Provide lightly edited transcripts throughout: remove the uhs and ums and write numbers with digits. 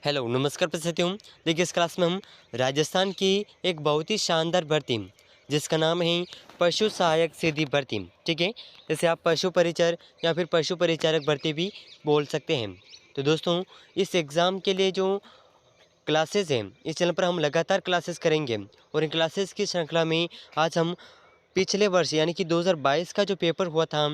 Hello नमस्कार साथियों। देखिए इस क्लास में हम राजस्थान की एक बहुत ही शानदार भर्ती जिसका नाम है पशु सहायक सीधी भर्ती। ठीक है, जैसे आप पशु परिचर या फिर पशु परिचारक भर्ती भी बोल सकते हैं। तो दोस्तों, इस एग्ज़ाम के लिए जो क्लासेस हैं इस चैनल पर हम लगातार क्लासेस करेंगे और इन क्लासेस की श्रृंखला में आज हम पिछले वर्ष यानी कि 2022 का जो पेपर हुआ था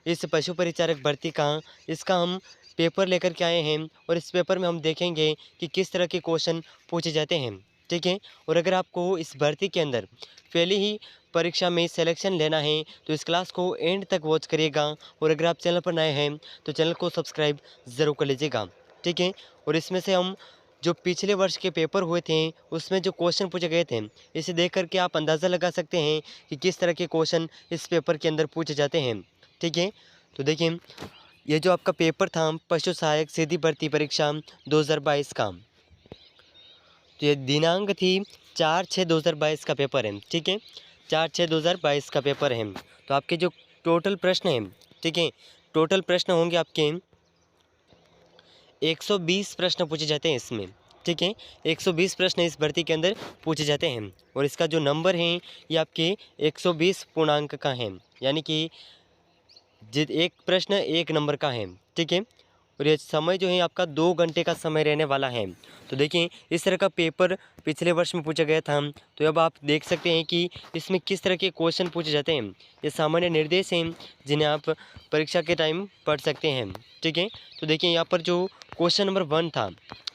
इस पशु परिचारक भर्ती का, इसका हम पेपर लेकर के आए हैं और इस पेपर में हम देखेंगे कि किस तरह के क्वेश्चन पूछे जाते हैं। ठीक है, और अगर आपको इस भर्ती के अंदर पहले ही परीक्षा में सिलेक्शन लेना है तो इस क्लास को एंड तक वॉच करिएगा और अगर आप चैनल पर नए हैं तो चैनल को सब्सक्राइब ज़रूर कर लीजिएगा। ठीक है, और इसमें से हम जो पिछले वर्ष के पेपर हुए थे उसमें जो क्वेश्चन पूछे गए थे इसे देख करके आप अंदाज़ा लगा सकते हैं कि किस तरह के क्वेश्चन इस पेपर के अंदर पूछे जाते हैं। ठीक है, तो देखिए ये जो आपका पेपर था पशु सहायक सीधी भर्ती परीक्षा 2022 का, तो ये दिनांक थी 4/6/2022 का पेपर है। ठीक है, 4/6/2022 का पेपर है। तो आपके जो टोटल प्रश्न हैं, ठीक है, टोटल प्रश्न होंगे आपके 120 प्रश्न पूछे जाते हैं इसमें। ठीक है, 120 प्रश्न इस भर्ती के अंदर पूछे जाते हैं और इसका जो नंबर है ये आपके 120 पूर्णांक का है, यानी कि जित एक प्रश्न एक नंबर का है। ठीक है, और ये समय जो है आपका 2 घंटे का समय रहने वाला है। तो देखिए इस तरह का पेपर पिछले वर्ष में पूछा गया था, तो अब आप देख सकते हैं कि इसमें किस तरह के क्वेश्चन पूछे जाते हैं। ये सामान्य निर्देश हैं जिन्हें आप परीक्षा के टाइम पढ़ सकते हैं। ठीक है, तो देखिए यहाँ पर जो क्वेश्चन नंबर 1 था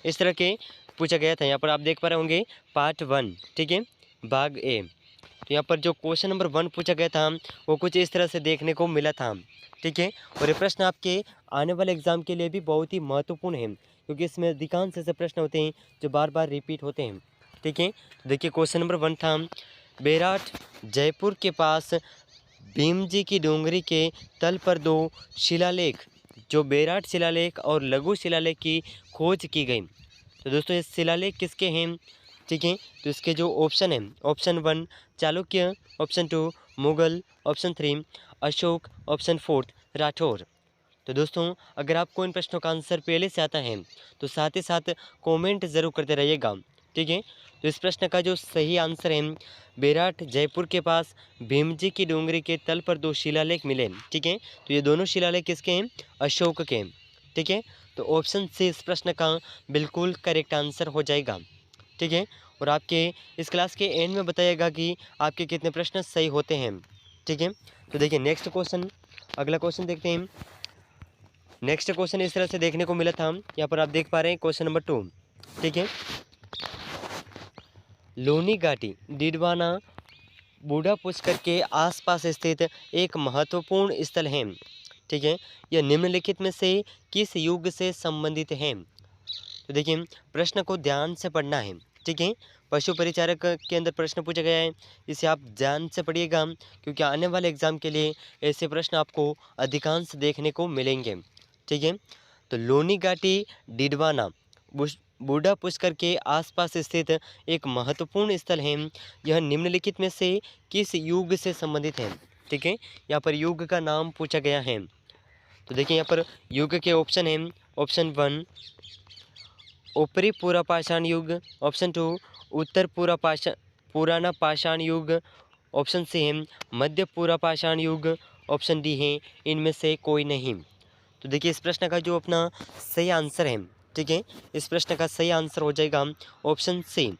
इस तरह के पूछा गया था। यहाँ पर आप देख पा रहे होंगे पार्ट 1। ठीक है, भाग ए। तो यहाँ पर जो क्वेश्चन नंबर 1 पूछा गया था वो कुछ इस तरह से देखने को मिला था। ठीक है, और ये प्रश्न आपके आने वाले एग्ज़ाम के लिए भी बहुत ही महत्वपूर्ण है क्योंकि इसमें अधिकांश ऐसे प्रश्न होते हैं जो बार बार रिपीट होते हैं। ठीक है, तो देखिए क्वेश्चन नंबर 1 था, बेराट जयपुर के पास भीम जी की डोंगरी के तल पर 2 शिलालेख, जो बेराट शिलालेख और लघु शिलालेख की खोज की गई। तो दोस्तों ये शिलालेख किसके हैं? ठीक है, तो इसके जो ऑप्शन हैं, option 1 Chalukya, option 2 Mughal, option 3 Ashok, option 4 Rathore. तो दोस्तों अगर आपको इन प्रश्नों का आंसर पहले से आता है तो साथ ही साथ कमेंट ज़रूर करते रहिएगा। ठीक है, तो इस प्रश्न का जो सही आंसर है, बेराट जयपुर के पास भीमजी की डोंगरी के तल पर 2 शिलालेख मिले। ठीक है, तो ये दोनों शिलालेख किसके हैं? अशोक के। ठीक है, तो ऑप्शन सी इस प्रश्न का बिल्कुल करेक्ट आंसर हो जाएगा। ठीक है, और आपके इस क्लास के एंड में बताइएगा कि आपके कितने प्रश्न सही होते हैं। ठीक है, तो देखिए नेक्स्ट क्वेश्चन, अगला क्वेश्चन देखते हैं। नेक्स्ट क्वेश्चन इस तरह से देखने को मिला था, यहाँ पर आप देख पा रहे हैं क्वेश्चन नंबर 2। ठीक है, लोनी घाटी डिडवाना बूढ़ा पुष्कर के आसपास स्थित एक महत्वपूर्ण स्थल है। ठीक है, यह निम्नलिखित में से किस युग से संबंधित है? तो देखिए प्रश्न को ध्यान से पढ़ना है। ठीक है, पशु परिचारक के अंदर प्रश्न पूछा गया है, इसे आप ध्यान से पढ़िएगा क्योंकि आने वाले एग्जाम के लिए ऐसे प्रश्न आपको अधिकांश देखने को मिलेंगे। ठीक है, तो लोनी घाटी डिडवाना बूढ़ा पुष्कर के आसपास स्थित एक महत्वपूर्ण स्थल है। यह निम्नलिखित में से किस युग से संबंधित है? ठीक है, यहाँ पर युग का नाम पूछा गया है। तो देखिए यहाँ पर युग के ऑप्शन हैं, ऑप्शन 1 ऊपरी पूरा पाषाण युग, ऑप्शन 2 उत्तर पुराना पाषाण युग, ऑप्शन सी है मध्य पूरा पाषाण युग, ऑप्शन डी है इनमें से कोई नहीं। तो देखिए इस प्रश्न का जो अपना सही आंसर है, ठीक है, इस प्रश्न का सही आंसर हो जाएगा ऑप्शन सी।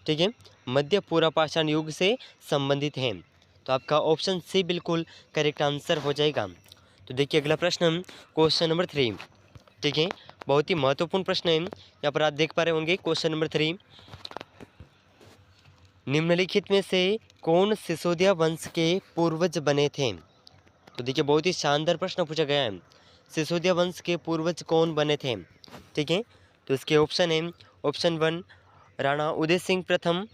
ठीक है, मध्य पूरा पाषाण युग से संबंधित है। तो आपका ऑप्शन सी बिल्कुल करेक्ट आंसर हो जाएगा। तो देखिए अगला प्रश्न क्वेश्चन नंबर 3। ठीक है, बहुत ही महत्वपूर्ण प्रश्न है, यहाँ पर आप देख पा रहे होंगे क्वेश्चन नंबर 3, निम्नलिखित में से कौन सिसोदिया वंश के पूर्वज बने थे? तो देखिए बहुत ही शानदार प्रश्न पूछा गया है, सिसोदिया वंश के पूर्वज कौन बने थे? ठीक है, तो इसके ऑप्शन है, ऑप्शन 1 राणा उदय सिंह प्रथम,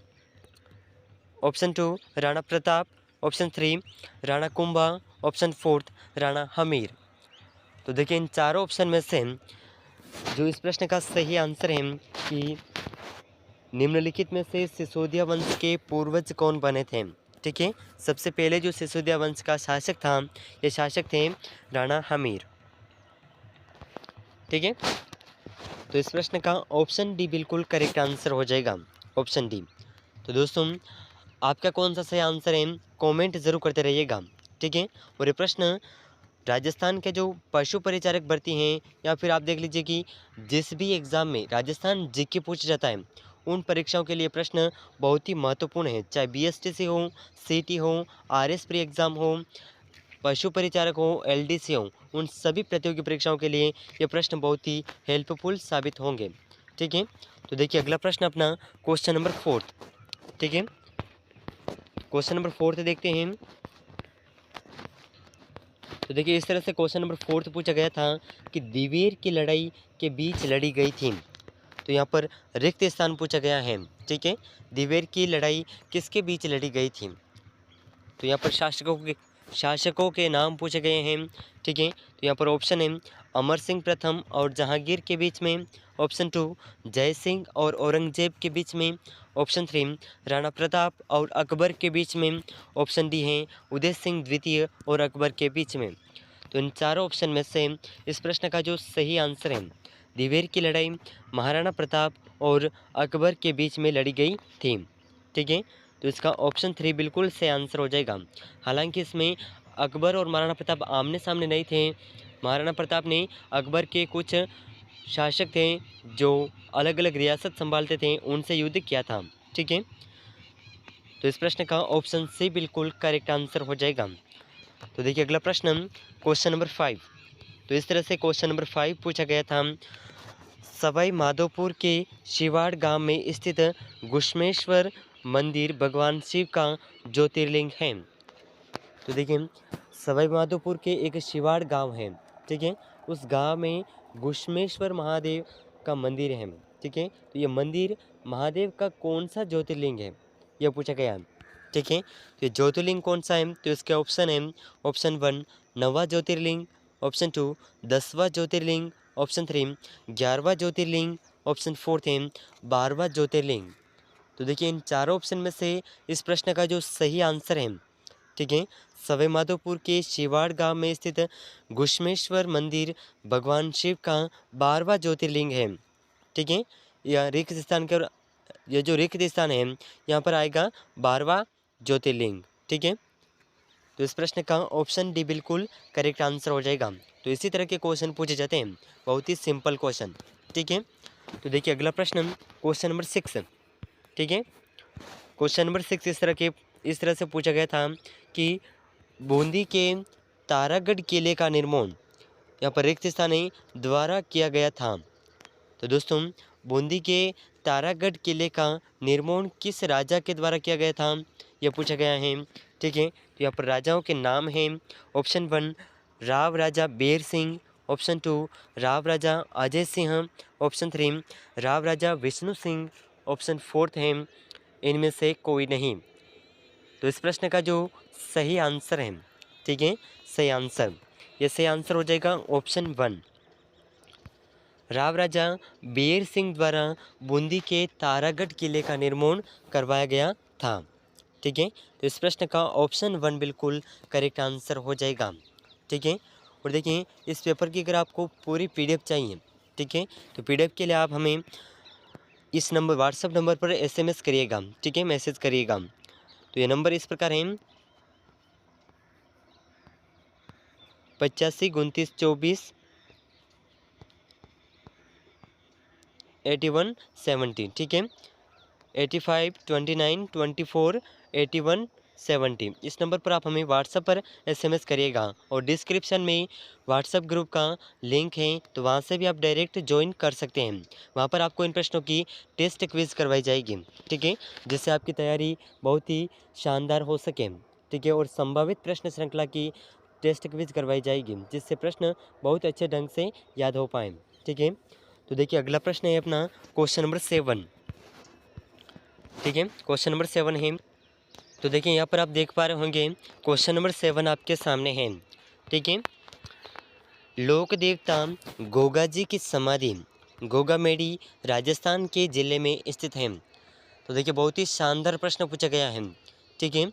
option 2 Rana Pratap, option 3 Rana Kumbha, option 4 Rana Hammir. तो देखिए इन चारों ऑप्शन में से जो इस प्रश्न का सही आंसर है कि निम्नलिखित में से सिसोदिया वंश के पूर्वज कौन बने थे? ठीक है, सबसे पहले जो सिसोदिया वंश का शासक था ये शासक थे राणा हमीर। ठीक है, तो इस प्रश्न का ऑप्शन डी बिल्कुल करेक्ट आंसर हो जाएगा, ऑप्शन डी। तो दोस्तों आपका कौन सा सही आंसर है कमेंट ज़रूर करते रहिएगा, ठीक है। और ये प्रश्न राजस्थान के जो पशु परिचारक भर्ती हैं या फिर आप देख लीजिए कि जिस भी एग्ज़ाम में राजस्थान जीके पूछा जाता है उन परीक्षाओं के लिए प्रश्न बहुत ही महत्वपूर्ण है, चाहे बीएसटीसी हो, सीटी हो, आरएस प्री एग्ज़ाम हो, पशु परिचारक हो, एलडीसी हो, उन सभी प्रतियोगी परीक्षाओं के लिए ये प्रश्न बहुत ही हेल्पफुल साबित होंगे, ठीक है। तो देखिए अगला प्रश्न अपना क्वेश्चन नंबर 4, ठीक है। क्वेश्चन नंबर 4 देखते हैं। तो देखिए इस तरह से क्वेश्चन नंबर 4 पूछा गया था कि दिवेर की लड़ाई के बीच लड़ी गई थी। तो यहाँ पर रिक्त स्थान पूछा गया है, ठीक है। दिवेर की लड़ाई किसके बीच लड़ी गई थी? तो यहाँ पर शासकों के नाम पूछे गए हैं, ठीक है। तो यहाँ पर ऑप्शन है अमर सिंह प्रथम और जहांगीर के बीच में, ऑप्शन 2 जय सिंह और औरंगजेब के बीच में, ऑप्शन 3 राणा प्रताप और अकबर के बीच में, ऑप्शन डी है उदय सिंह द्वितीय और अकबर के बीच में। तो इन चारों ऑप्शन में से इस प्रश्न का जो सही आंसर है दिवेर की लड़ाई महाराणा प्रताप और अकबर के बीच में लड़ी गई थी, ठीक है। तो इसका ऑप्शन 3 बिल्कुल सही आंसर हो जाएगा। हालांकि इसमें अकबर और महाराणा प्रताप आमने सामने नहीं थे। महाराणा प्रताप ने अकबर के कुछ शासक थे जो अलग अलग रियासत संभालते थे उनसे युद्ध किया था, ठीक है। तो इस प्रश्न का ऑप्शन सी बिल्कुल करेक्ट आंसर हो जाएगा। तो देखिए अगला प्रश्न क्वेश्चन नंबर 5। तो इस तरह से क्वेश्चन नंबर 5 पूछा गया था सवाई माधोपुर के शिवाड़ गांव में स्थित घुश्मेश्वर मंदिर भगवान शिव का ज्योतिर्लिंग है। तो देखिए सवाई माधोपुर के एक शिवाड़ गांव है, ठीक है। उस गांव में घुश्मेश्वर महादेव का मंदिर है, ठीक है। तो ये मंदिर महादेव का कौन सा ज्योतिर्लिंग है यह पूछा गया, ठीक है। तो ये ज्योतिर्लिंग कौन सा है? तो इसके ऑप्शन है ऑप्शन 1 9वां ज्योतिर्लिंग, ऑप्शन 2 10वां ज्योतिर्लिंग, ऑप्शन 3 11वां ज्योतिर्लिंग, ऑप्शन 4 है 12वां ज्योतिर्लिंग। तो देखिए इन चारों ऑप्शन में से इस प्रश्न का जो सही आंसर है, ठीक है, सवाई माधोपुर के शिवाड़ गांव में स्थित घुश्मेश्वर मंदिर भगवान शिव का 12वां ज्योतिर्लिंग है, ठीक है। यह रिक्त स्थान के, यह जो रिक्त स्थान है यहाँ पर आएगा 12वां ज्योतिर्लिंग, ठीक है। तो इस प्रश्न का ऑप्शन डी बिल्कुल करेक्ट आंसर हो जाएगा। तो इसी तरह के क्वेश्चन पूछे जाते हैं, बहुत ही सिंपल क्वेश्चन, ठीक है। तो देखिए अगला प्रश्न क्वेश्चन नंबर 6, ठीक है। क्वेश्चन नंबर 6 इस तरह से पूछा गया था कि बूंदी के तारागढ़ किले का निर्माण यहाँ पर रिक्त स्थान द्वारा किया गया था। तो दोस्तों बूंदी के तारागढ़ किले का निर्माण किस राजा के द्वारा किया गया था यह पूछा गया है, ठीक है। तो यहाँ पर राजाओं के नाम हैं ऑप्शन 1 राव राजा बेर सिंह, ऑप्शन 2 राव राजा अजय सिंह, ऑप्शन 3 राव राजा विष्णु सिंह, ऑप्शन 4 है इनमें से कोई नहीं। तो इस प्रश्न का जो सही आंसर है, ठीक है, सही आंसर, ये सही आंसर हो जाएगा ऑप्शन 1 राव राजा बेर सिंह द्वारा बूंदी के तारागढ़ किले का निर्माण करवाया गया था, ठीक है। तो इस प्रश्न का ऑप्शन 1 बिल्कुल करेक्ट आंसर हो जाएगा, ठीक है। और देखिए इस पेपर की अगर आपको पूरी पीडीएफ चाहिए, ठीक है, तो पीडीएफ के लिए आप हमें इस नंबर व्हाट्सएप नंबर पर एसएमएस करिएगा, ठीक है, मैसेज करिएगा। तो ये नंबर इस प्रकार है 85 29 24 81 70, ठीक है, 85 29 24 81 70। इस नंबर पर आप हमें व्हाट्सएप पर एसएमएस करिएगा और डिस्क्रिप्शन में व्हाट्सएप ग्रुप का लिंक है, तो वहाँ से भी आप डायरेक्ट ज्वाइन कर सकते हैं। वहाँ पर आपको इन प्रश्नों की टेस्ट क्विज़ करवाई जाएगी, ठीक है, जिससे आपकी तैयारी बहुत ही शानदार हो सके, ठीक है। और संभावित प्रश्न श्रृंखला की टेस्ट क्विज़ करवाई जाएगी जिससे प्रश्न बहुत अच्छे ढंग से याद हो पाएँ, ठीक है। तो देखिए अगला प्रश्न है अपना क्वेश्चन नंबर 7, ठीक है, क्वेश्चन नंबर 7 है। तो देखिए यहाँ पर आप देख पा रहे होंगे क्वेश्चन नंबर 7 आपके सामने है, ठीक है। लोक देवता गोगा जी की समाधि गोगामेड़ी राजस्थान के ज़िले में स्थित है। तो देखिए बहुत ही शानदार प्रश्न पूछा गया है, ठीक है।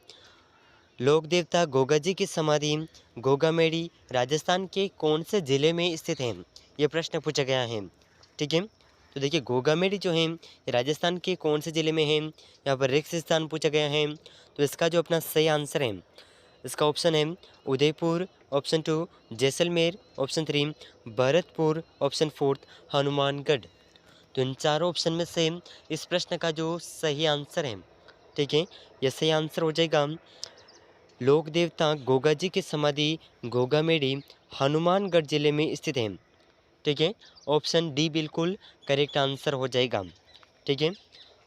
लोक देवता गोगा जी की समाधि गोगामेड़ी राजस्थान के कौन से ज़िले में स्थित है, ये प्रश्न पूछा गया है, ठीक है। तो देखिए घोगामेडी जो है ये राजस्थान के कौन से ज़िले में है, यहाँ पर रिक्त स्थान पूछा गया है। तो इसका जो अपना सही आंसर है, इसका ऑप्शन है Udaipur, option 2 Jaisalmer, option 3 Bharatpur, option 4 Hanumangarh. तो इन चारों ऑप्शन में से इस प्रश्न का जो सही आंसर है, ठीक है, यह सही आंसर हो जाएगा लोक देवता गोगा जी की समाधि घोगामेडी हनुमानगढ़ जिले में स्थित है। ठीक है, ऑप्शन डी बिल्कुल करेक्ट आंसर हो जाएगा। ठीक है,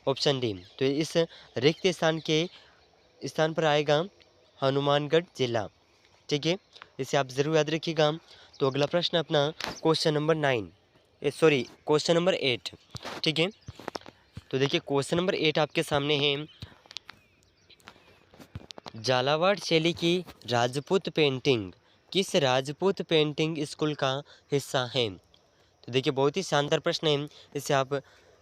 ऑप्शन डी। तो इस रिक्त स्थान के स्थान पर आएगा हनुमानगढ़ जिला। ठीक है, इसे आप ज़रूर याद रखिएगा। तो अगला प्रश्न अपना क्वेश्चन नंबर क्वेश्चन नंबर 8। ठीक है, तो देखिए क्वेश्चन नंबर 8 आपके सामने है। झालावाड़ शैली की राजपूत पेंटिंग किस राजपूत पेंटिंग स्कूल का हिस्सा है? तो देखिए बहुत ही शानदार प्रश्न है, इसे आप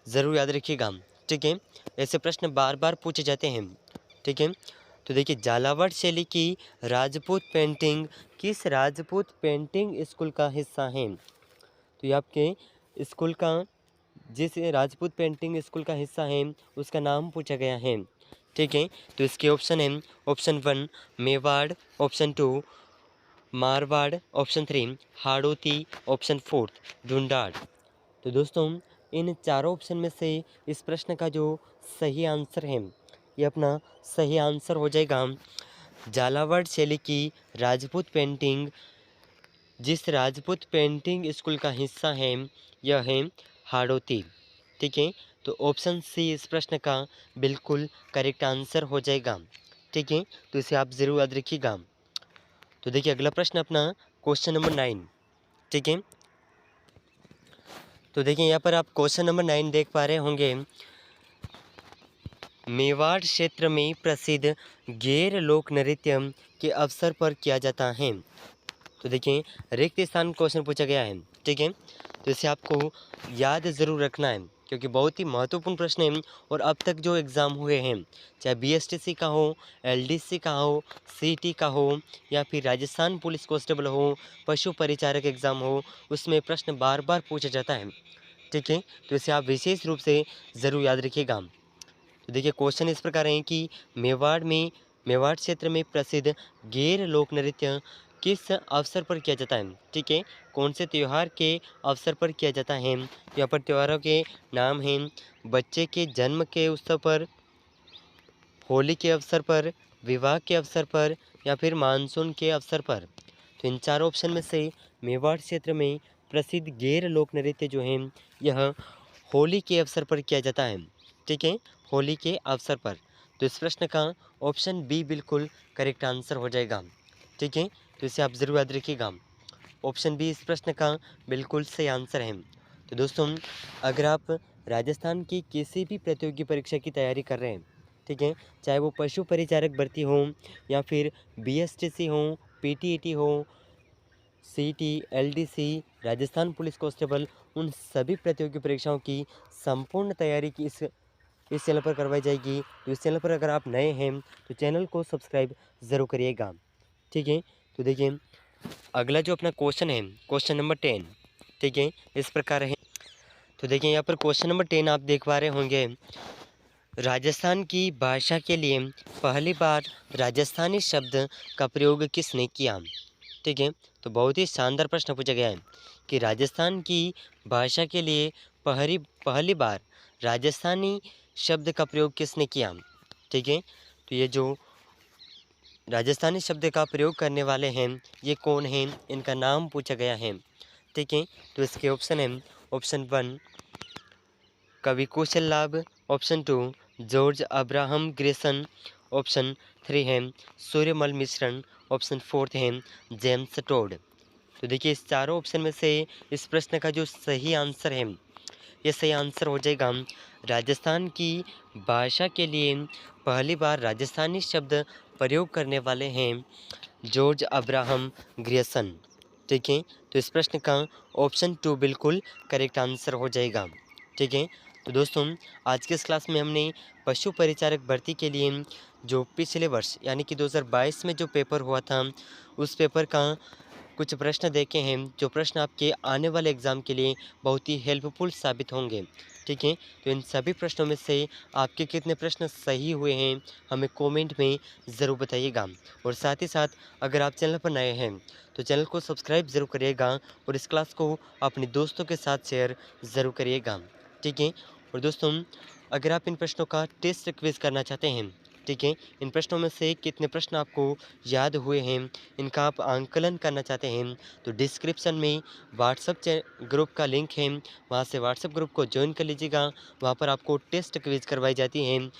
ज़रूर याद रखिएगा। ठीक है, ऐसे प्रश्न बार बार पूछे जाते हैं। ठीक है, तो देखिए झालावाड़ शैली की राजपूत पेंटिंग किस राजपूत पेंटिंग स्कूल का हिस्सा है? तो ये आपके स्कूल का जिस राजपूत पेंटिंग स्कूल का हिस्सा है उसका नाम पूछा गया है। ठीक है, तो इसके ऑप्शन है option 1 Mewar, option 2 Marwar, option 3 Hadoti, option 4 Dhundhar. तो दोस्तों इन चारों ऑप्शन में से इस प्रश्न का जो सही आंसर है, ये अपना सही आंसर हो जाएगा झालावाड़ शैली की राजपूत पेंटिंग जिस राजपूत पेंटिंग स्कूल का हिस्सा है यह है हाड़ौती। ठीक है, तो ऑप्शन सी इस प्रश्न का बिल्कुल करेक्ट आंसर हो जाएगा। ठीक है, तो इसे आप ज़रूर याद रखिएगा। तो देखिए अगला प्रश्न अपना क्वेश्चन नंबर 9। ठीक है, तो देखिए यहाँ पर आप क्वेश्चन नंबर 9 देख पा रहे होंगे। मेवाड़ क्षेत्र में प्रसिद्ध गैर लोक नृत्य के अवसर पर किया जाता है। तो देखिए रिक्त स्थान क्वेश्चन पूछा गया है। ठीक है, तो इसे आपको याद ज़रूर रखना है क्योंकि बहुत ही महत्वपूर्ण प्रश्न है। और अब तक जो एग्ज़ाम हुए हैं, चाहे बीएसटीसी का हो, एलडीसी का हो, सीटी का हो, या फिर राजस्थान पुलिस कांस्टेबल हो, पशु परिचारक एग्ज़ाम हो, उसमें प्रश्न बार बार पूछा जाता है। ठीक है, तो इसे आप विशेष रूप से ज़रूर याद रखिएगा। तो देखिए क्वेश्चन इस प्रकार हैं कि मेवाड़ क्षेत्र में प्रसिद्ध गैर लोक नृत्य किस अवसर पर किया जाता है? ठीक है, कौन से त्यौहार के अवसर पर किया जाता है? यहाँ पर त्योहारों के नाम हैं बच्चे के जन्म के उत्सव पर, होली के अवसर पर, विवाह के अवसर पर, या फिर मानसून के अवसर पर। तो इन चारों ऑप्शन में से मेवाड़ क्षेत्र में प्रसिद्ध गैर लोक नृत्य जो हैं यह होली के अवसर पर किया जाता है। ठीक है, होली के अवसर पर। तो इस प्रश्न का ऑप्शन बी बिल्कुल करेक्ट आंसर हो जाएगा। ठीक है, तो इसे आप ज़रूर याद रखिएगा। ऑप्शन बी इस प्रश्न का बिल्कुल सही आंसर है। तो दोस्तों अगर आप राजस्थान की किसी भी प्रतियोगी परीक्षा की तैयारी कर रहे हैं, ठीक है, चाहे वो पशु परिचारक भर्ती हो या फिर बीएसटीसी हो, पीटीईटी हो, सीटी, एलडीसी, राजस्थान पुलिस कांस्टेबल, उन सभी प्रतियोगी परीक्षाओं की संपूर्ण तैयारी की इस चैनल पर करवाई जाएगी। तो इस चैनल पर अगर आप नए हैं तो चैनल को सब्सक्राइब ज़रूर करिएगा। ठीक है, तो देखिए अगला जो अपना क्वेश्चन है क्वेश्चन नंबर 10। ठीक है, इस प्रकार है। तो देखिए यहाँ पर क्वेश्चन नंबर 10 आप देख पा रहे होंगे। राजस्थान की भाषा के लिए पहली बार राजस्थानी शब्द का प्रयोग किसने किया? ठीक है, तो बहुत ही शानदार प्रश्न पूछा गया है कि राजस्थान की भाषा के लिए पहली बार राजस्थानी शब्द का प्रयोग किसने किया? ठीक है, तो ये जो राजस्थानी शब्द का प्रयोग करने वाले हैं ये कौन हैं, इनका नाम पूछा गया है। ठीक है, तो इसके ऑप्शन हैं option 1 Kavi Kaushal, option 2 George Abraham Grayson, option 3 है सूर्यमल मिश्रण, ऑप्शन 4 है जेम्स टोड। तो देखिए इस चारों ऑप्शन में से इस प्रश्न का जो सही आंसर है, ये सही आंसर हो जाएगा राजस्थान की भाषा के लिए पहली बार राजस्थानी शब्द प्रयोग करने वाले हैं जॉर्ज अब्राहम ग्रियसन। ठीक है, तो इस प्रश्न का ऑप्शन 2 बिल्कुल करेक्ट आंसर हो जाएगा। ठीक है, तो दोस्तों आज के इस क्लास में हमने पशु परिचारक भर्ती के लिए जो पिछले वर्ष यानी कि 2022 में जो पेपर हुआ था उस पेपर का कुछ प्रश्न देखे हैं जो प्रश्न आपके आने वाले एग्ज़ाम के लिए बहुत ही हेल्पफुल साबित होंगे। ठीक है, तो इन सभी प्रश्नों में से आपके कितने प्रश्न सही हुए हैं हमें कमेंट में ज़रूर बताइएगा। और साथ ही साथ अगर आप चैनल पर नए हैं तो चैनल को सब्सक्राइब ज़रूर करिएगा और इस क्लास को अपने दोस्तों के साथ शेयर ज़रूर करिएगा। ठीक है, और दोस्तों अगर आप इन प्रश्नों का टेस्ट क्विज़ करना चाहते हैं, ठीक है, इन प्रश्नों में से कितने प्रश्न आपको याद हुए हैं इनका आप आंकलन करना चाहते हैं, तो डिस्क्रिप्शन में व्हाट्सएप ग्रुप का लिंक है, वहाँ से व्हाट्सएप ग्रुप को ज्वाइन कर लीजिएगा। वहाँ पर आपको टेस्ट क्विज़ करवाई जाती हैं।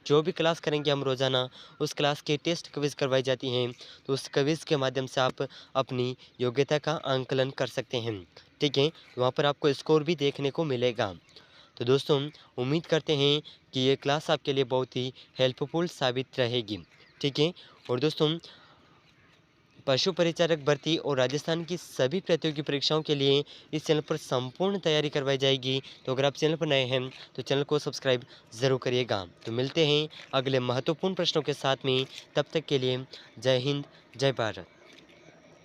जो भी क्लास करेंगे हम रोज़ाना उस क्लास के टेस्ट क्विज़ करवाई जाती हैं, तो उस क्विज़ के माध्यम से आप अपनी योग्यता का आंकलन कर सकते हैं। ठीक है, वहाँ पर आपको स्कोर भी देखने को मिलेगा। तो दोस्तों उम्मीद करते हैं कि ये क्लास आपके लिए बहुत ही हेल्पफुल साबित रहेगी। ठीक है, और दोस्तों पशु परिचारक भर्ती और राजस्थान की सभी प्रतियोगी परीक्षाओं के लिए इस चैनल पर संपूर्ण तैयारी करवाई जाएगी। तो अगर आप चैनल पर नए हैं तो चैनल को सब्सक्राइब ज़रूर करिएगा। तो मिलते हैं अगले महत्वपूर्ण प्रश्नों के साथ में, तब तक के लिए जय हिंद, जय भारत।